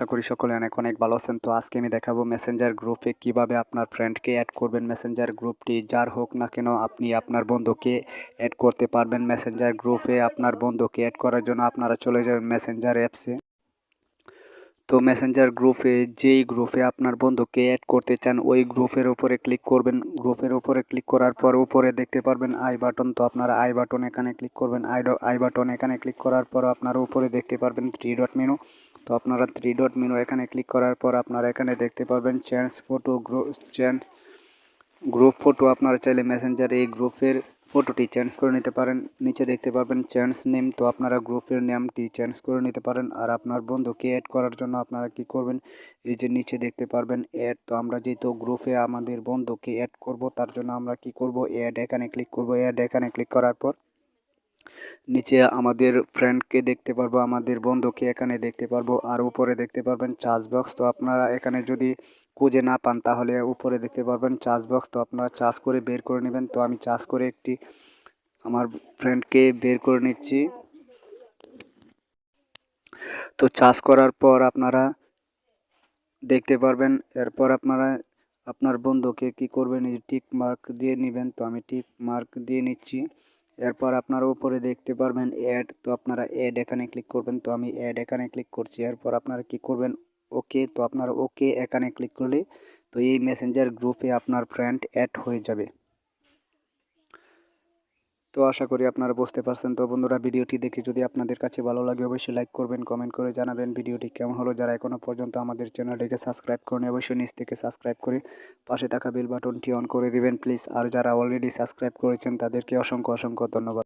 আশা করি সকলে অনেক অনেক ভালো আছেন। তো আজকে আমি দেখাবো মেসেঞ্জার গ্রুপে কিভাবে আপনার ফ্রেন্ডকে অ্যাড করবেন। মেসেঞ্জার গ্রুপটি যার হোক না কেন আপনি আপনার বন্ধুকে অ্যাড করতে পারবেন। মেসেঞ্জার গ্রুপে আপনার বন্ধুকে অ্যাড করার জন্য আপনারা চলে যাবেন মেসেঞ্জার অ্যাপসে। তো মেসেঞ্জার গ্রুপে যেই গ্রুপে আপনার বন্ধুকে অ্যাড করতে চান ওই গ্রুপের উপরে ক্লিক করবেন। গ্রুপের উপরে ক্লিক করার পর উপরে দেখতে পারবেন আই বাটন। তো আপনারা আই বাটন এখানে ক্লিক করবেন। আই বাটন এখানে ক্লিক করার পর আপনারা উপরে দেখতে পারবেন 3 ডট মেনু। তো আপনারা 3 ডট মেনু এখানে ক্লিক করার পর আপনারা এখানে দেখতে পারবেন চেঞ্জ ফটো গ্রুপ ফটো। আপনারা চাইলে মেসেঞ্জার এই গ্রুপের ফটোটি চেঞ্জ করে নিতে পারেন। নিচে দেখতে পারবেন চেঞ্জ নেম। তো আপনারা গ্রুপের নামটি চেঞ্জ করে নিতে পারেন। আর আপনার বন্ধুকে অ্যাড করার জন্য আপনারা কি করবেন, এই যে নিচে দেখতে পারবেন অ্যাড। তো আমরা যেহেতু গ্রুপে আমাদের বন্ধুকে অ্যাড করব তার জন্য আমরা কি করব, অ্যাড এখানে ক্লিক করব। অ্যাড এখানে ক্লিক করার পর নিচে আমাদের ফ্রেন্ডকে দেখতে পারবো, আমাদের বন্ধুকে এখানে দেখতে পারবো। আর উপরে দেখতে পারবেন চার্জ বক্স। তো আপনারা এখানে যদি খুঁজে না পান তাহলে উপরে দেখতে পারবেন চার্জ বক্স। তো আপনারা চার্জ করে বের করে নেবেন। তো আমি চার্জ করে একটি আমার ফ্রেন্ডকে বের করে নিচ্ছি। তো চার্জ করার পর আপনারা দেখতে পারবেন এরপর আপনারা আপনার বন্ধুকে কি করবেন, এই টিক মার্ক দিয়ে নেবেন। তো আমি টিক মার্ক দিয়ে নিচ্ছি। এরপর আপনারা উপরে দেখতে পারবেন অ্যাড। তো আপনারা অ্যাড এখানে ক্লিক করবেন। তো আমি অ্যাড এখানে ক্লিক করছি। এরপর আপনারা কি করবেন, ওকে। তো আপনারা ওকে এখানে ক্লিক করলে তো এই মেসেঞ্জার গ্রুপে আপনার ফ্রেন্ড অ্যাড হয়ে যাবে। তো আশা করি আপনারা বুঝতে পারছেন। তো বন্ধুরা, ভিডিওটি দেখে যদি আপনাদের কাছে ভালো লাগে অবশ্যই লাইক করবেন, কমেন্ট করে জানাবেন ভিডিওটি কেমন হলো। যারা এখনও পর্যন্ত আমাদের চ্যানেলটিকে সাবস্ক্রাইব করেন অবশ্যই নিচ থেকে সাবস্ক্রাইব করে পাশে থাকা বেল বাটনটি অন করে দিবেন প্লিজ। আর যারা অলরেডি সাবস্ক্রাইব করেছেন তাদেরকে অসংখ্য অসংখ্য ধন্যবাদ।